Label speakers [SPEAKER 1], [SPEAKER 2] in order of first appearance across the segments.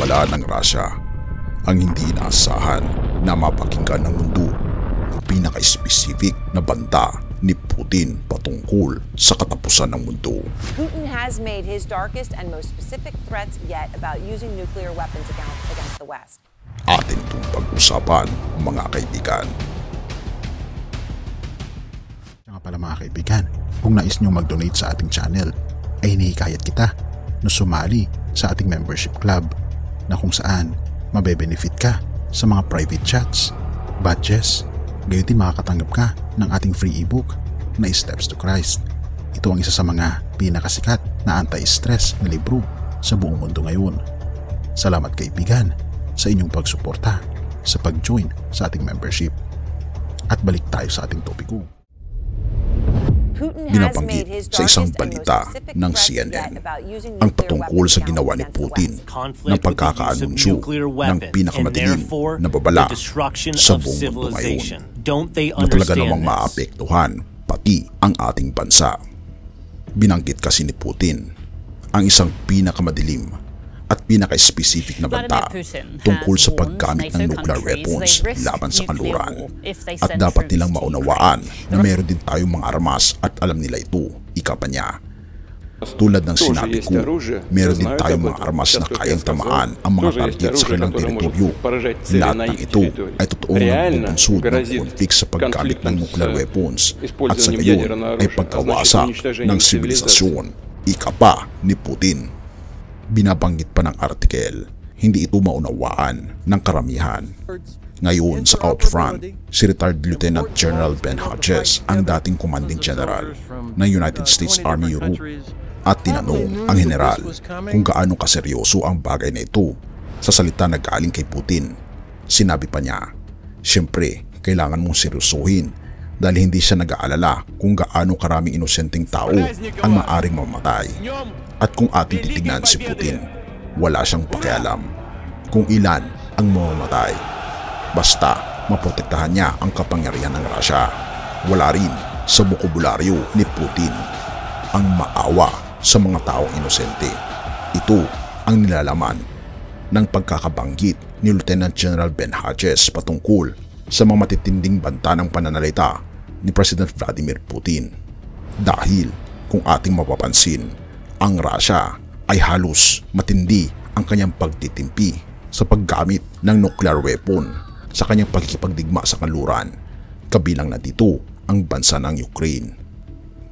[SPEAKER 1] babala ng Russia ang hindi inaasahan na mapakinggan ng mundo ang pinaka-specific na banta ni Putin patungkol sa katapusan ng mundo.
[SPEAKER 2] Putin has made his darkest and most specific threats yet about using nuclear weapons against the West.
[SPEAKER 1] Atin itong pag-usapan, mga kaibigan.
[SPEAKER 3] Kaya nga pala mga kaibigan, kung nais nyo mag-donate sa ating channel, ay hinihikayat kita na sumali sa ating membership club na kung saan mabe-benefit ka sa mga private chats, badges, gayon din makakatanggap ka ng ating free ebook na Steps to Christ. Ito ang isa sa mga pinakasikat na anti-stress na libro sa buong mundo ngayon. Salamat kaibigan sa inyong pagsuporta sa pag-join sa ating membership. At balik tayo sa ating topiko.
[SPEAKER 1] Binabanggit sa isang balita ng CNN ang patungkol sa ginawa ni Putin ng pagkakaanunsyo ng pinakamadilim na babala sa buong mundo ngayon na talaga namang maapektuhan pati ang ating bansa. Binanggit kasi ni Putin ang isang pinakamadilim at pinaka-specific na banta tungkol sa paggamit ng nuclear weapons laban sa kanluran. At dapat nilang maunawaan na meron din tayong mga armas at alam nila ito, ika pa niya. Tulad ng sinabi ko, meron din tayong mga armas na kayang tamaan ang mga target sa kanilang teritoryo. Lahat ng ito ay totoong nagbubunsod ng konflik sa paggamit ng nuclear weapons at sa gayon ay pagkawasak ng sibilisasyon, ika pa ni Putin. Binabanggit pa ng artikel, hindi ito maunawaan ng karamihan. Ngayon sa Outfront, si retired Lieutenant General Ben Hodges ang dating Commanding General ng United States Army Europe at tinanong ang general kung gaano kaseryoso ang bagay na ito sa salita na galing kay Putin. Sinabi pa niya, "Siyempre, kailangan mong seryosohin dahil hindi siya nag-aalala kung gaano karaming inosenteng tao ang maaring mamatay. At kung ating titignan si Putin, wala siyang pakialam kung ilan ang mamamatay. Basta maprotektahan niya ang kapangyarihan ng Russia. Wala rin sa bokabularyo ni Putin ang maawa sa mga taong inosente." Ito ang nilalaman ng pagkakabanggit ni Lieutenant General Ben Hodges patungkol sa mga matitinding banta ng pananalita ni President Vladimir Putin. Dahil kung ating mapapansin, ang Russia ay halos matindi ang kanyang pagtitimpi sa paggamit ng nuclear weapon sa kanyang pagkikipagdigma sa kanluran, kabilang na dito ang bansa ng Ukraine.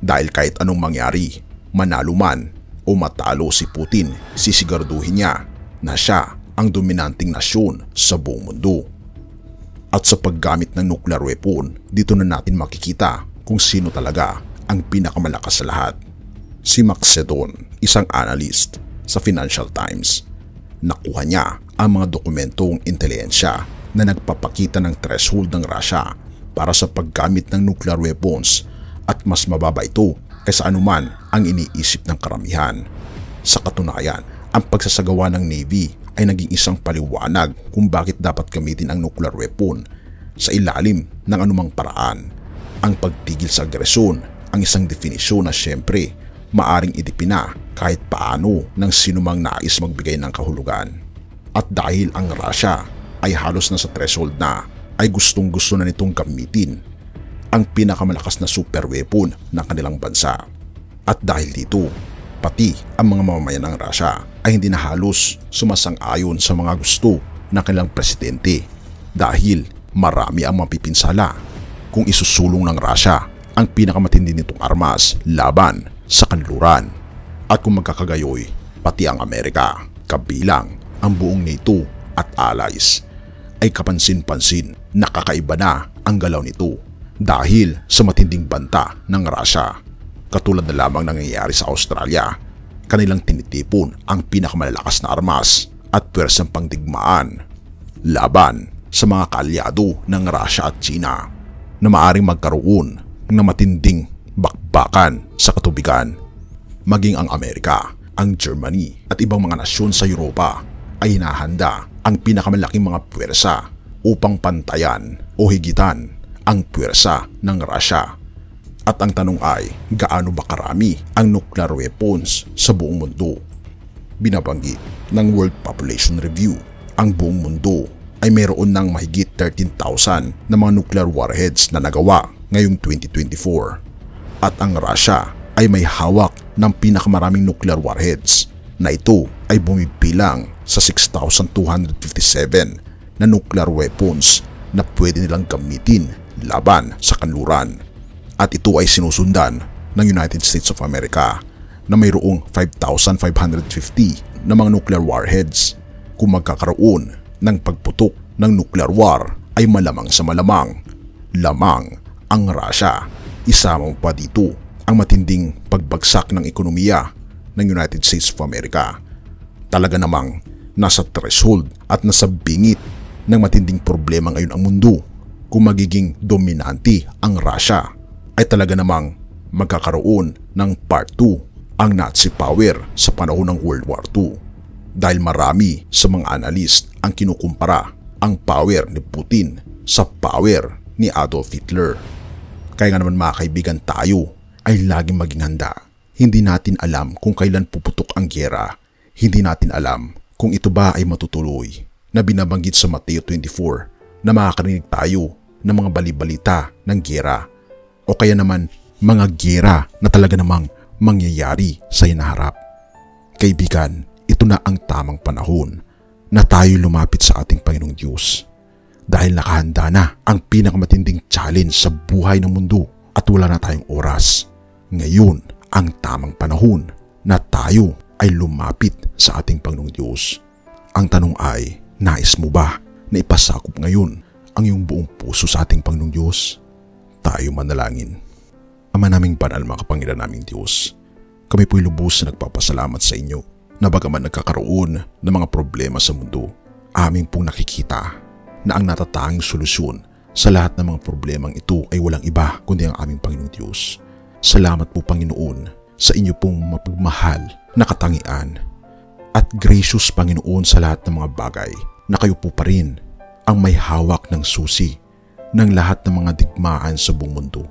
[SPEAKER 1] Dahil kahit anong mangyari, manalo man o matalo si Putin, sisiguraduhin niya na siya ang dominanting nasyon sa buong mundo. At sa paggamit ng nuclear weapon, dito na natin makikita kung sino talaga ang pinakamalakas sa lahat. Si Max Sedon, isang analyst sa Financial Times. Nakuha niya ang mga dokumentong intelihensya na nagpapakita ng threshold ng Russia para sa paggamit ng nuclear weapons at mas mababa ito kaysa anuman ang iniisip ng karamihan. Sa katunayan, ang pagsasagawa ng Navy ay naging isang paliwanag kung bakit dapat gamitin ang nuclear weapon sa ilalim ng anumang paraan. Ang pagtigil sa agresyon ang isang definisyon na siyempre maaring idipina kahit paano ng sinumang nais magbigay ng kahulugan. At dahil ang Russia ay halos nasa threshold na, ay gustong-gusto na nitong gamitin ang pinakamalakas na super weapon ng kanilang bansa. At dahil dito, pati ang mga mamamayan ng Russia ay hindi na halos sumasang-ayon sa mga gusto ng kanilang presidente dahil marami ang mapipinsala kung isusulong ng Russia ang pinakamatindi nitong armas laban sa kanluran. At kung magkakagayoy, pati ang Amerika, kabilang ang buong NATO at allies, ay kapansin-pansin na kakaiba na ang galaw nito dahil sa matinding banta ng Russia. Katulad na lamang nangyayari sa Australia, kanilang tinitipon ang pinakamalalakas na armas at pwersang pangdigmaan laban sa mga kaalyado ng Russia at China na maaring magkaroon ng matinding bakbakan sa katubigan. Maging ang Amerika, ang Germany at ibang mga nasyon sa Europa ay hinahanda ang pinakamalaking mga puwersa upang pantayan o higitan ang puwersa ng Russia. At ang tanong ay, gaano ba karami ang nuclear weapons sa buong mundo? Binabanggit ng World Population Review, ang buong mundo ay mayroon ng mahigit 13,000 na mga nuclear warheads na nagawa ngayong 2024. At ang Russia ay may hawak ng pinakamaraming nuclear warheads na ito ay bumibilang sa 6,257 na nuclear weapons na pwede nilang gamitin laban sa kanluran. At ito ay sinusundan ng United States of America na mayroong 5,550 na mga nuclear warheads. Kung magkakaroon ng pagputok ng nuclear war ay malamang sa malamang lamang ang Russia. Isama mo pa dito ang matinding pagbagsak ng ekonomiya ng United States of America. Talaga namang nasa threshold at nasa bingit ng matinding problema ngayon ang mundo. Kung magiging dominante ang Russia ay talaga namang magkakaroon ng part 2 ang Nazi power sa panahon ng World War II. Dahil marami sa mga analyst ang kinukumpara ang power ni Putin sa power ni Adolf Hitler. Kaya nga naman mga kaibigan, tayo ay laging maging handa. Hindi natin alam kung kailan puputok ang giyera. Hindi natin alam kung ito ba ay matutuloy. Na binabanggit sa Mateo 24 na makakarinig tayo ng mga balibalita ng giyera. O kaya naman mga giyera na talaga namang mangyayari sa hinaharap. Kaibigan, ito na ang tamang panahon na tayo lumapit sa ating Panginoong Diyos. Dahil nakahanda na ang pinakamatinding challenge sa buhay ng mundo at wala na tayong oras. Ngayon ang tamang panahon na tayo ay lumapit sa ating Panginoong Diyos. Ang tanong ay, nais mo ba na ipasakop ngayon ang iyong buong puso sa ating Panginoong Diyos? Tayo manalangin. Ama naming banal, mga kapangyarihan naming Diyos, kami po'y lubos na nagpapasalamat sa inyo na bagaman nagkakaroon ng mga problema sa mundo, aming pong nakikita na ang natatanging solusyon sa lahat ng mga problemang ito ay walang iba kundi ang aming Panginoong Diyos. Salamat po Panginoon sa inyo pong mapagmahal na katangian at gracious Panginoon sa lahat ng mga bagay na kayo po pa rin ang may hawak ng susi ng lahat ng mga digmaan sa buong mundo.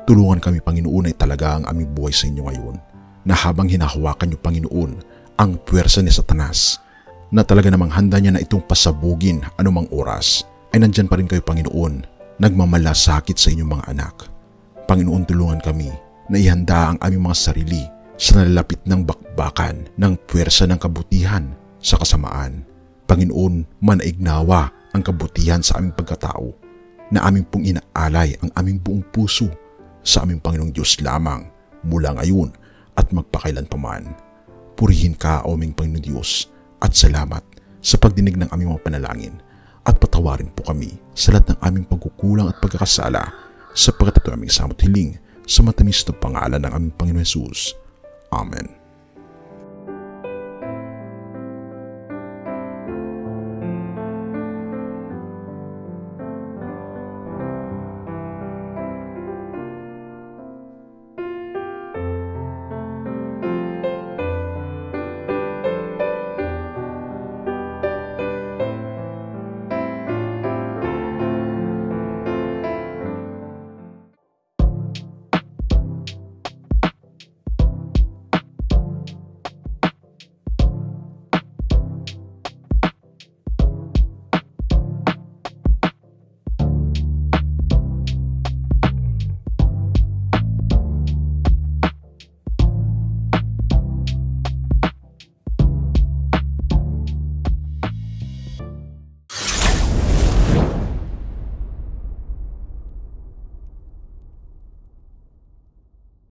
[SPEAKER 1] Tulungan kami Panginoon ay talaga ang aming buhay sa inyo ngayon na habang hinahawakan niyo Panginoon ang puwersa ni Satanas na talaga namang handa niya na itong pasabugin anumang oras ay nandyan pa rin kayo Panginoon nagmamalasakit sa inyong mga anak. Panginoon, tulungan kami na ihanda ang aming mga sarili sa nalalapit ng bakbakan ng puwersa ng kabutihan sa kasamaan. Panginoon, manaignawa ang kabutihan sa aming pagkatao na aming pong inaalay ang aming buong puso sa aming Panginoong Diyos lamang mula ngayon at magpakailanpaman. Purihin ka, O aming Panginoong Diyos, at salamat sa pagdinig ng aming mga panalangin at patawarin po kami sa lahat ng aming pagkukulang at pagkakasala sapagkat ito aming samot hiling sa matamis na pangalan ng aming Panginoon Jesus. Amen.